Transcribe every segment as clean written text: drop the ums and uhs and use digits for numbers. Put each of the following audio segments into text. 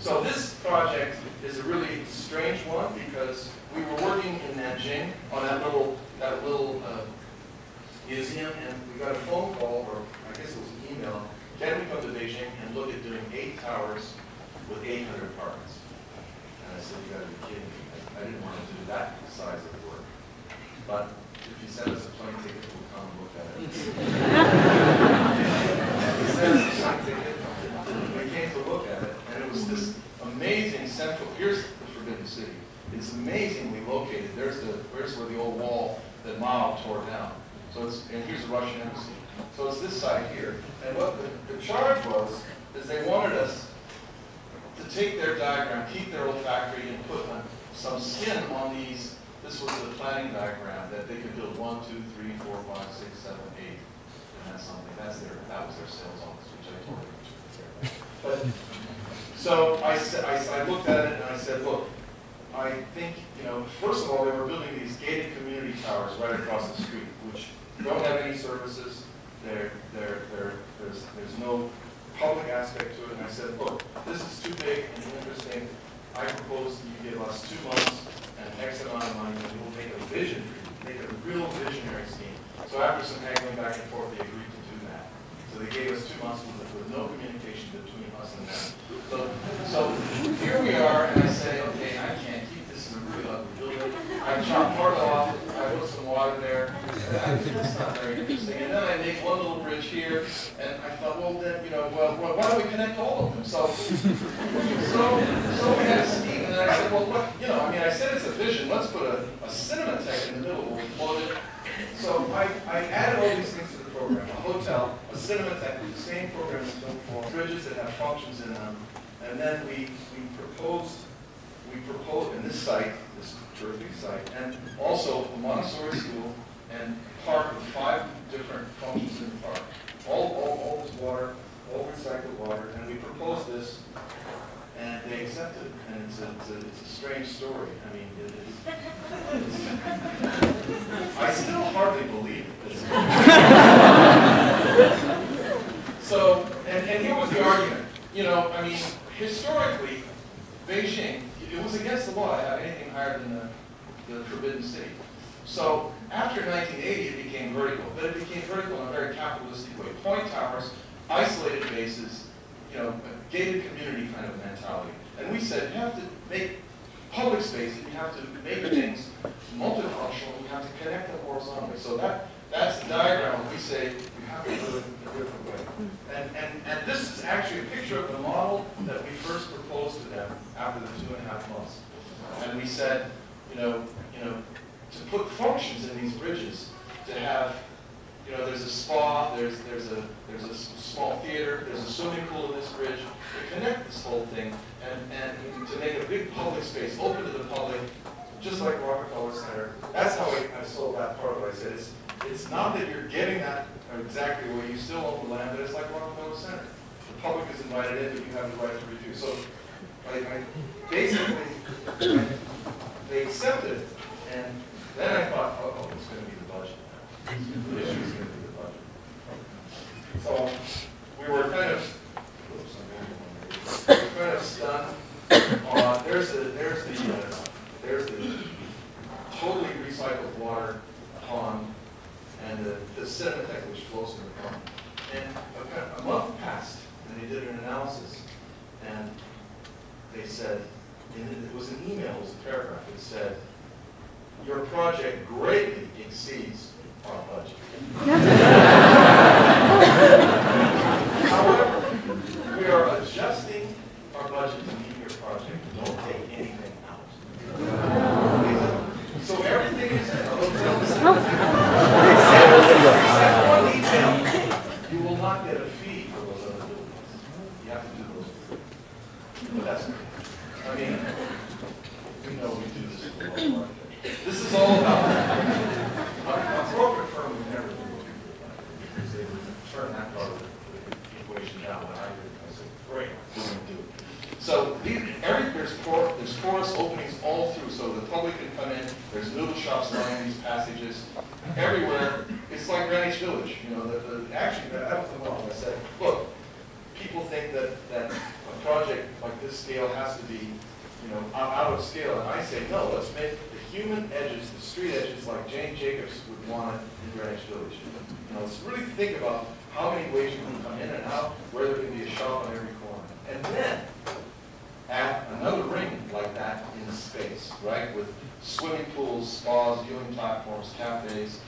So this project is a really strange one because we were working in Nanjing on that little museum, and we got a phone call, or I guess it was an email. Can we come to Beijing and look at doing 8 towers with 800 apartments? And I said, you got to be kidding me. I didn't want to do that size of work. But if you send us a plane ticket, we'll come and look at it. He sent us a plane ticket. We came to look at it, and it was this amazing central. Here's the Forbidden City. It's amazingly located. Where's where the old wall that Mao tore down. So it's, and here's the Russian embassy. So it's this side here. And what the charge was is they wanted us to take their diagram, keep their old factory, and put some skin on these. This was the planning diagram that they could build 1, 2, 3, 4, 5, 6, 7, 8, and that's something. That was their sales office, which I told them. But so I looked at it and I said, look, I think, you know, first of all, they were building these gated community towers right across the street, which don't have any services. There's no public aspect to it. And I said, look, this is too big and interesting. I propose you give us 2 months and X amount of money, and we'll make a vision, make a real visionary scheme. So after some haggling back and forth, they agreed to do that. So they gave us 2 months with no communication between us and them. So here we are, and I say, okay, I can't keep this in a really ugly building. I chopped part off, I put some water there. That's not very interesting. And then I make one little bridge here, and I thought, well, then, you know, well, why don't we connect all of them? So we had a scheme, and I said, well, look, you know, I mean, I said it's a vision. Let's put a cinematheque in the middle where we float it. So I added all these things to the program: a hotel, a cinematheque, the same program as before, bridges that have functions in them, and then we proposed in this site, this terrific site, and also a Montessori school and park with 5 different functions in the park. All this water, all recycled water, and we proposed this, and they accepted it. And it's a strange story. I mean, I still hardly believe it. So, and here was the argument. You know, I mean, historically, Beijing, it was against the law to have anything higher than the Forbidden City. So after 1980, it became vertical, but it became vertical in a very capitalistic way. Point towers, isolated bases, you know, a gated community kind of mentality. And we said, you have to make public spaces, you have to make things multifunctional, you have to connect them horizontally. So that's the diagram. We say you have to do it in a different way. And this is actually a picture of the model that we first proposed to them after the 2.5 months. And we said, you know, to put functions in these bridges, to have, you know, there's a spa, there's a small theater, there's a swimming pool in this bridge, to connect this whole thing, and to make a big public space open to the public, just like Rockefeller Center. That's how I sold that part of it. I said, it's not that you're getting that exactly where you still own the land, but it's like Rockefeller Center. The public is invited in, but you have the right to refuse. So I basically, they accepted it, and then I thought, oh, it's going to be the budget now. The issue is going to be the budget. So we were kind of stunned. There's the totally recycled water pond and the cinematheque which flows in the pond. And a month passed, and they did an analysis, and they said, it was an email, it was a paragraph, it said, your project greatly exceeds our budget. However, we are adjusting our budget to meet your project. Don't take anything out. So everything is in a hotel. Except one detail. You will not get a fee for those other buildings. You have to do those. But that's okay. I mean, we know we do this for a long time. This is all about a corporate firm would never do what we do, because they would turn that part of the equation down. But I did. I said, great, we're going to do it. So there's porous openings all through, so the public can come in. There's noodle shops lining these passages everywhere. It's like Greenwich Village. You know, actually, that was the model. I said, look, people think that a project like this this scale has to be, out of scale. And I say, no, let's make the human edges, the street edges, like Jane Jacobs would want it in Greenwich Village. Let's really think about how many ways you can come in and out, where there can be a shop on every corner. And then add another ring like that in space, right? With swimming pools, spas, viewing platforms, cafes,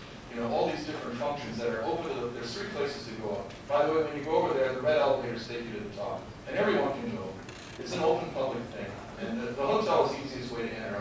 all these different functions that are open to there's 3 places to go up. By the way, when you go over there, the red elevators take you to the top. And everyone can go. It's an open public thing. And the hotel is the easiest way to enter.